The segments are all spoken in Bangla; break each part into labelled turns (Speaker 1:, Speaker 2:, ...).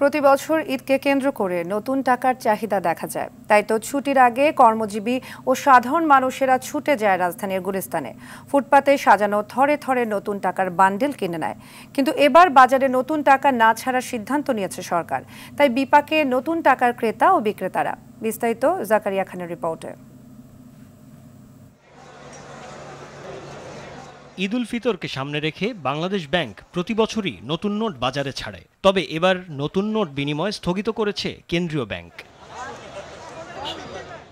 Speaker 1: প্রতি বছর ঈদকে কেন্দ্র করে নতুন টাকার চাহিদা দেখা যায়। তাই তো ছুটির আগে কর্মজীবী ও সাধারণ মানুষেরা ছুটে যায় রাজধানীর গুলিস্তানে। ফুটপাতে সাজানো থরে থরে নতুন টাকার বান্ডেল কিনে নেয়। কিন্তু এবার বাজারে নতুন টাকা না ছাড়ার সিদ্ধান্ত নিয়েছে সরকার। তাই বিপাকে নতুন টাকার ক্রেতা ও বিক্রেতারা। বিস্তারিত জাকারিয়া খানের রিপোর্টে।
Speaker 2: ঈদ উল ফিতরকে সামনে রেখে বাংলাদেশ ব্যাংক প্রতি বছরই নতুন নোট বাজারে ছাড়ে। তবে এবার নতুন নোট বিনিময় স্থগিত করেছে কেন্দ্রীয় ব্যাংক।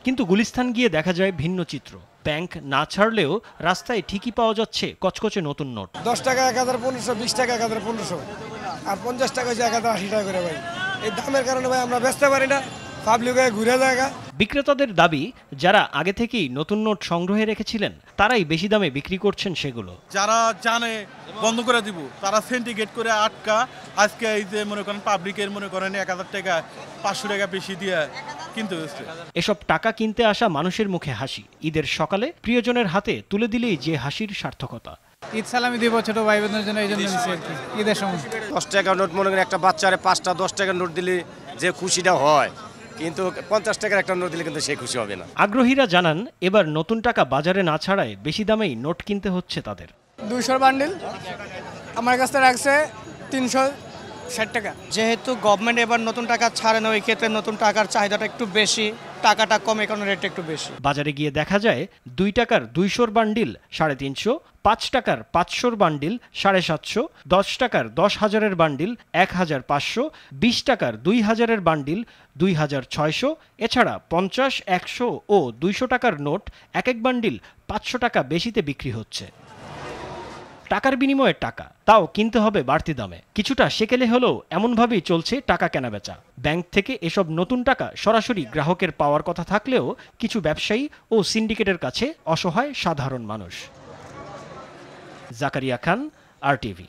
Speaker 2: কিন্তু গুলিস্তান গিয়ে দেখা যায় ভিন্ন চিত্র। ব্যাংক না ছাড়লেও রাস্তায় ঠিকই পাওয়া যাচ্ছে কচকচে নতুন নোট।
Speaker 3: 10 টাকা 1500, 20 টাকা 1500, আর 50 টাকা 1080 টাকা করে ভাই। এই দামের কারণে ভাই আমরা বেচতে পারি না, পাবলিক হয়ে ঘুরে জায়গা।
Speaker 2: বিক্রেতাদের দাবি, যারা আগে থেকেই নতুন নোট সংগ্রহে রেখেছিলেন তারাই বেশি দামে বিক্রি করছেন সেগুলো।
Speaker 4: যারা জানে বন্ধ করে দিব তারা সিন্ডিকেট করে আটকা আজকে এই যে মনে করেন পাবলিকের মনে করেন 1000 টাকা 500 টাকা বেশি দিয়ে কিনতে হচ্ছে।
Speaker 2: এসব টাকা কিনতে আসা মানুষের মুখে হাসি। ঈদের সকালে প্রিয়জনের হাতে তুলে দিলেই যে হাসির সার্থকতা।
Speaker 5: ঈদ সালামি দিব ছোট ভাই বোনদের জন্য, এই জন্য নিচ্ছি আর কি। ঈদের সময়
Speaker 6: 10 টাকার নোট মনে করেন একটা বাচ্চারে 5টা 10 টাকার নোট দিলে যে খুশিটা হয়, কিন্তু 50 টাকার একটা নোট দিলে কিন্তু সে খুশি হবে না।
Speaker 2: আগ্রহীরা জানান, এবার নতুন টাকা বাজারে না ছাড়ায় বেশি দামেই নোট কিনতে হচ্ছে তাদের।
Speaker 3: 200 বান্ডিল আমার কাছে রাখছে 360 টাকা।
Speaker 7: যেহেতু গভর্নমেন্ট এবার নতুন টাকা ছাড়ে না, ওই ক্ষেত্রে নতুন টাকার চাহিদাটা একটু বেশি, টাকাটা কমে কারণ রেটটা একটু বেশি।
Speaker 2: বাজারে গিয়ে দেখা যায় 2 টাকার 200 বান্ডিল 350, 5 টাকার 500 বান্ডিল 750, 10 টাকার 10,000-এর বান্ডিল 1,500, 20 টাকার 2,000-এর বান্ডিল 2,600। এছাড়া 50, 100 ও 200 টাকার নোট এক এক বান্ডিল 500 টাকা বেশিতে বিক্রি হচ্ছে। টাকার বিনিময়ে টাকা, তাও কিনতে হবে বাড়তি দামে। কিছুটা সেকেলে হলেও এমনভাবেই চলছে টাকা কেনাবেচা। ব্যাংক থেকে এসব নতুন টাকা সরাসরি গ্রাহকের পাওয়ার কথা থাকলেও কিছু ব্যবসায়ী ও সিন্ডিকেটের কাছে অসহায় সাধারণ মানুষ। জাকারিয়া খান, RTV।